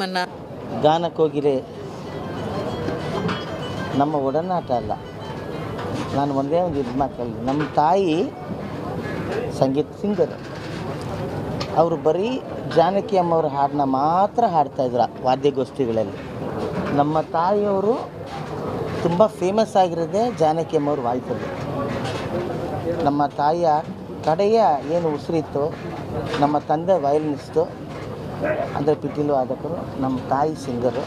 ಮನ್ನ ಗಾನಕ್ಕೋಗಿರೆ ನಮ್ಮ ಒಡನಾಟ ಅಲ್ಲ. ನಾನು ಒಂದೇ ಒಂದು ಇದು ಮಾತಲ್ಲಿ, ನಮ್ಮ ತಾಯಿ ಸಂಗೀತ ಸಿಂಗರ್. ಅವರು ಬರೀ ಜಾನಕಿ ಅಮ್ಮವ್ರ ಹಾಡನ್ನ ಮಾತ್ರ ಹಾಡ್ತಾಯಿದ್ರು ವಾದ್ಯಗೋಷ್ಠಿಗಳಲ್ಲಿ. ನಮ್ಮ ತಾಯಿಯವರು ತುಂಬ ಫೇಮಸ್ ಆಗಿರೋದೇ ಜಾನಕಿ ಅಮ್ಮವ್ರ ವಾಯ್ಸಲ್ಲಿ. ನಮ್ಮ ತಾಯಿಯ ಕಡೆಯ ಏನು ಉಸಿರಿತ್ತು, ನಮ್ಮ ತಂದೆ ವಯಲಿನಿಸ್ಟು ಅಂದರೆ ಪಿಟೀಲು ವಾದಕರು, ನಮ್ಮ ತಾಯಿ ಸಿಂಗರು,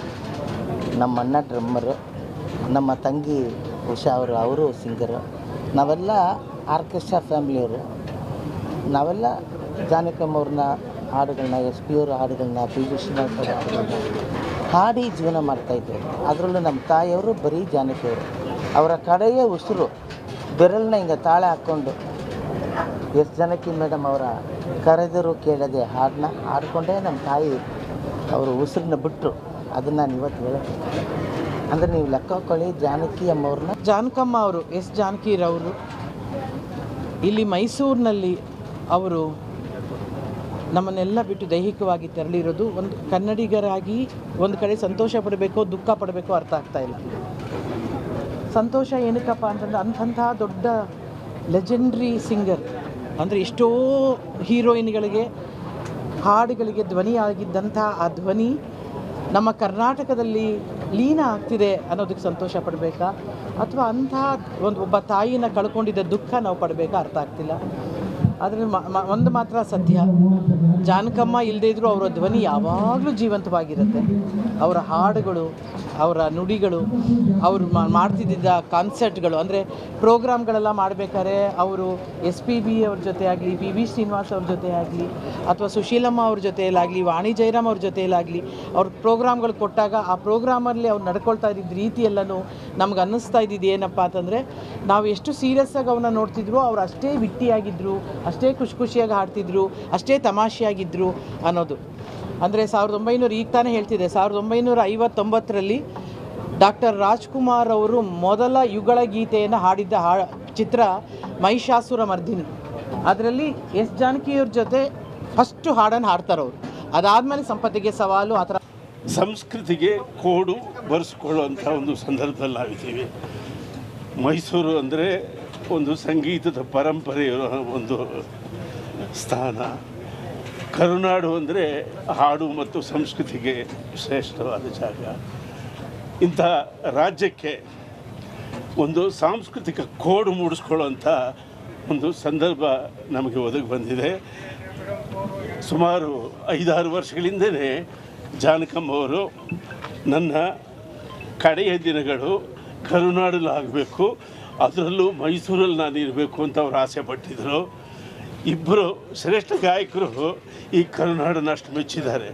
ನಮ್ಮ ಅಣ್ಣ ಡ್ರಮ್ಮರು, ನಮ್ಮ ತಂಗಿ ಉಷಾ ಅವರು ಸಿಂಗರು. ನಾವೆಲ್ಲ ಆರ್ಕೆಸ್ಟ್ರಾ ಫ್ಯಾಮಿಲಿಯವರು. ನಾವೆಲ್ಲ ಜಾನಕಮ್ಮವ್ರನ್ನ ಹಾಡುಗಳನ್ನ, ಎಸ್ ಪಿ ಅವ್ರ ಹಾಡುಗಳನ್ನ, ಪಿ ವಿ ಶ್ರೀನಿವಾಸ್ ಅವ್ರ ಹಾಡುಗಳನ್ನ ಹಾಡಿ ಜೀವನ ಮಾಡ್ತಾಯಿದ್ರು. ಅದರಲ್ಲೂ ನಮ್ಮ ತಾಯಿಯವರು ಬರೀ ಜಾನಕಿಯವರು. ಅವರ ಕಡೆಯ ಉಸಿರು ಬೆರಳನ್ನ ಹಿಂಗೆ ತಾಳೆ ಹಾಕ್ಕೊಂಡು ಎಸ್ ಜಾನಕಿ ಮೇಡಮ್ ಅವರ ಕರೆದರು ಕೇಳದೆ ಹಾಡನ್ನ ಹಾಡ್ಕೊಂಡೇ ನಮ್ಮ ತಾಯಿ ಅವರು ಉಸಿರನ್ನ ಬಿಟ್ಟರು. ಅದನ್ನು ನಾನು ಇವತ್ತು ಹೇಳೋದು ಅಂದರೆ ನೀವು ಲೆಕ್ಕ ಹಾಕ್ಕೊಳ್ಳಿ. ಜಾನಕಿ ಅಮ್ಮವ್ರನ್ನ, ಜಾನಕಮ್ಮ ಅವರು, ಎಸ್ ಜಾನಕಿರವರು ಇಲ್ಲಿ ಮೈಸೂರಿನಲ್ಲಿ ಅವರು ನಮ್ಮನ್ನೆಲ್ಲ ಬಿಟ್ಟು ದೈಹಿಕವಾಗಿ ತೆರಳಿರೋದು ಒಂದು ಕನ್ನಡಿಗರಾಗಿ ಒಂದು ಕಡೆ ಸಂತೋಷ ಪಡಬೇಕೋ ದುಃಖ ಪಡಬೇಕೋ ಅರ್ಥ ಆಗ್ತಾಯಿಲ್ಲ. ಸಂತೋಷ ಏನಕ್ಕಪ್ಪ ಅಂತಂದ್ರೆ ಅಂಥ ದೊಡ್ಡ ಲೆಜೆಂಡ್ರಿ ಸಿಂಗರ್ ಅಂದರೆ ಎಷ್ಟೋ ಹೀರೋಯಿನ್ಗಳಿಗೆ ಹಾಡುಗಳಿಗೆ ಧ್ವನಿಯಾಗಿದ್ದಂಥ ಆ ಧ್ವನಿ ನಮ್ಮ ಕರ್ನಾಟಕದಲ್ಲಿ ಲೀನ ಆಗ್ತಿದೆ ಅನ್ನೋದಕ್ಕೆ ಸಂತೋಷ ಪಡಬೇಕಾ, ಅಥವಾ ಅಂಥ ಒಬ್ಬ ತಾಯಿನ ಕಳ್ಕೊಂಡಿದ್ದ ದುಃಖ ನಾವು ಪಡಬೇಕಾ ಅರ್ಥ ಆಗ್ತಿಲ್ಲ. ಆದರೆ ಒಂದು ಮಾತ್ರ ಸತ್ಯ, ಜಾನಕಮ್ಮ ಇಲ್ಲದೇ ಇದ್ದರೂ ಅವರ ಧ್ವನಿ ಯಾವಾಗಲೂ ಜೀವಂತವಾಗಿರುತ್ತೆ. ಅವರ ಹಾಡುಗಳು, ಅವರ ನುಡಿಗಳು, ಅವರು ಮಾಡ್ತಿದ್ದ ಕಾನ್ಸರ್ಟ್ಗಳು, ಅಂದರೆ ಪ್ರೋಗ್ರಾಮ್ಗಳೆಲ್ಲ ಮಾಡಬೇಕಾದ್ರೆ ಅವರು ಎಸ್ ಪಿ ಬಿ ಅವ್ರ ಜೊತೆ ಆಗಲಿ, ಪಿ ವಿ ಶ್ರೀನಿವಾಸ್ ಅವ್ರ ಜೊತೆ ಆಗಲಿ, ಅಥವಾ ಸುಶೀಲಮ್ಮ ಅವ್ರ ಜೊತೆಯಲ್ಲಾಗಲಿ, ವಾಣಿ ಜಯರಾಮ್ ಅವ್ರ ಜೊತೆಯಲ್ಲಾಗಲಿ ಅವ್ರ ಪ್ರೋಗ್ರಾಮ್ಗಳು ಕೊಟ್ಟಾಗ ಆ ಪ್ರೋಗ್ರಾಮಲ್ಲಿ ಅವ್ರು ನಡ್ಕೊಳ್ತಾ ಇದ್ದಿದ್ದ ರೀತಿಯೆಲ್ಲನೂ ನಮ್ಗೆ ಅನ್ನಿಸ್ತಾ ಇದ್ದಿದ್ದು ಏನಪ್ಪ ಅಂತಂದರೆ, ನಾವು ಎಷ್ಟು ಸೀರಿಯಸ್ಸಾಗಿ ಅವನ್ನ ನೋಡ್ತಿದ್ರು, ಅವ್ರು ಅಷ್ಟೇ ವಿಟ್ಟಿಯಾಗಿದ್ದರು, ಅಷ್ಟೇ ಖುಷಿಯಾಗಿ ಹಾಡ್ತಿದ್ರು, ಅಷ್ಟೇ ತಮಾಷೆಯಾಗಿದ್ದರು ಅನ್ನೋದು. ಅಂದರೆ 1900 ಈಗ ತಾನೇ ಹೇಳ್ತಿದ್ದೆ, 1959ರಲ್ಲಿ ಡಾಕ್ಟರ್ ರಾಜ್ಕುಮಾರ್ ಅವರು ಮೊದಲ ಯುಗಳ ಗೀತೆಯನ್ನು ಹಾಡಿದ್ದ ಚಿತ್ರ ಮಹಿಷಾಸುರ ಮರ್ದಿನಿ. ಅದರಲ್ಲಿ ಎಸ್ ಜಾನಕಿಯವ್ರ ಜೊತೆ ಫಸ್ಟು ಹಾಡನ್ನು ಹಾಡ್ತಾರವರು. ಅದಾದಮೇಲೆ ಸಂಪತ್ತಿಗೆ ಸವಾಲು, ಆ ಥರ ಸಂಸ್ಕೃತಿಗೆ ಕೋಡು ಬರೆಸ್ಕೊಳ್ಳುವಂಥ ಒಂದು ಸಂದರ್ಭದಲ್ಲಿ ನಾವಿದ್ದೀವಿ. ಮೈಸೂರು ಅಂದರೆ ಒಂದು ಸಂಗೀತದ ಪರಂಪರೆಯ ಒಂದು ಸ್ಥಾನ. ಕರುನಾಡು ಅಂದರೆ ಹಾಡು ಮತ್ತು ಸಂಸ್ಕೃತಿಗೆ ಶ್ರೇಷ್ಠವಾದ ಜಾಗ. ಇಂಥ ರಾಜ್ಯಕ್ಕೆ ಒಂದು ಸಾಂಸ್ಕೃತಿಕ ಕೋಡು ಮೂಡಿಸ್ಕೊಳ್ಳುವಂಥ ಒಂದು ಸಂದರ್ಭ ನಮಗೆ ಒದಗಿ ಬಂದಿದೆ. ಸುಮಾರು 5-6 ವರ್ಷಗಳಿಂದಲೇ ಜಾನಕಮ್ಮವರು ನನ್ನ ಕಡೆಯ ದಿನಗಳು ಕರುನಾಡಲ್ಲಿ ಆಗಬೇಕು, ಅದರಲ್ಲೂ ಮೈಸೂರಲ್ಲಿ ನಾನು ಇರಬೇಕು ಅಂತ ಅವ್ರು ಆಸೆ ಪಟ್ಟಿದ್ದರು. ಇಬ್ಬರು ಶ್ರೇಷ್ಠ ಗಾಯಕರು ಈ ಕರುನಾಡನ್ನು ಅಷ್ಟು ಮೆಚ್ಚಿದ್ದಾರೆ.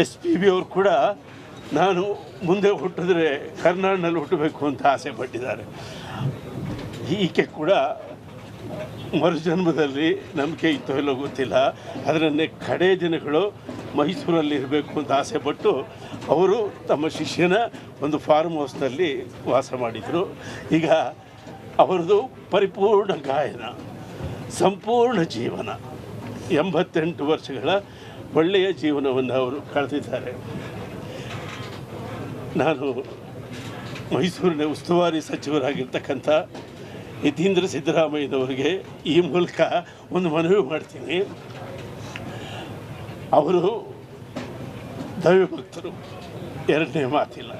ಎಸ್ ಪಿ ಬಿ ಅವರು ಕೂಡ ನಾನು ಮುಂದೆ ಹುಟ್ಟಿದ್ರೆ ಕರ್ನಾಡಿನಲ್ಲಿ ಹುಟ್ಟಬೇಕು ಅಂತ ಆಸೆ ಪಟ್ಟಿದ್ದಾರೆ. ಈಕೆ ಕೂಡ ಮರುಜನ್ಮದಲ್ಲಿ ನಂಬಿಕೆ ಇತ್ತೋ ಎಲ್ಲೋ ಗೊತ್ತಿಲ್ಲ, ಅದರನ್ನೇ ಕಡೆ ದಿನಗಳು ಮೈಸೂರಲ್ಲಿ ಇರಬೇಕು ಅಂತ ಆಸೆಪಟ್ಟು ಅವರು ತಮ್ಮ ಶಿಷ್ಯನ ಒಂದು ಫಾರ್ಮ್ ಹೌಸ್ನಲ್ಲಿ ವಾಸ ಮಾಡಿದರು. ಈಗ ಅವರದು ಪರಿಪೂರ್ಣ ಗಾಯನ, ಸಂಪೂರ್ಣ ಜೀವನ, 88 ವರ್ಷಗಳ ಒಳ್ಳೆಯ ಜೀವನವನ್ನು ಅವರು ಕಳೆದಿದ್ದಾರೆ. ನಾನು ಮೈಸೂರಿನ ಉಸ್ತುವಾರಿ ಸಚಿವರಾಗಿರ್ತಕ್ಕಂಥ ಯತೀಂದ್ರ ಸಿದ್ದರಾಮಯ್ಯನವರಿಗೆ ಈ ಮೂಲಕ ಒಂದು ಮನವಿ ಮಾಡ್ತೀನಿ. ಅವರು ದೈವಭಕ್ತರು, ಎರಡನೇ ಮಾತಿಲ್ಲ.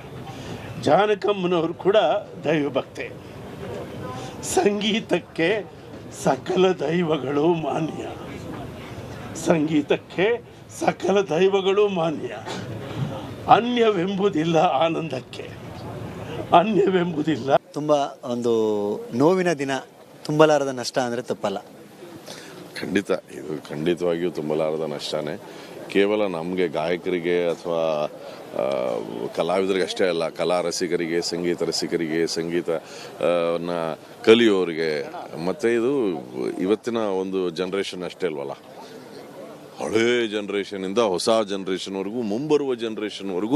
ಜಾನಕಮ್ಮನವರು ಕೂಡ ದೈವಭಕ್ತೆ. ಸಂಗೀತಕ್ಕೆ ಸಕಲ ದೈವಗಳು ಮಾನ್ಯ, ಸಂಗೀತಕ್ಕೆ ಸಕಲ ದೈವಗಳು ಮಾನ್ಯ. ಅನ್ಯವೆಂಬುದಿಲ್ಲ ಆನಂದಕ್ಕೆ, ಅನ್ಯವೆಂಬುದಿಲ್ಲ. ತುಂಬ ಒಂದು ನೋವಿನ ದಿನ, ತುಂಬಲಾರದ ನಷ್ಟ ಅಂದರೆ ತಪ್ಪಲ್ಲ. ಖಂಡಿತ, ಇದು ಖಂಡಿತವಾಗಿಯೂ ತುಂಬಲಾರದ ನಷ್ಟನೇ. ಕೇವಲ ನಮಗೆ ಗಾಯಕರಿಗೆ ಅಥವಾ ಕಲಾವಿದರಿಗೆ ಅಷ್ಟೇ ಅಲ್ಲ, ಕಲಾ ರಸಿಕರಿಗೆ, ಸಂಗೀತ ರಸಿಕರಿಗೆ, ಸಂಗೀತನ ಕಲಿಯೋರಿಗೆ, ಮತ್ತು ಇದು ಇವತ್ತಿನ ಒಂದು ಜನ್ರೇಷನ್ ಅಷ್ಟೇ ಅಲ್ವಲ್ಲ, ಹಳೇ ಜನ್ರೇಷನಿಂದ ಹೊಸ ಜನ್ರೇಷನ್ವರೆಗೂ, ಮುಂಬರುವ ಜನ್ರೇಷನ್ವರೆಗೂ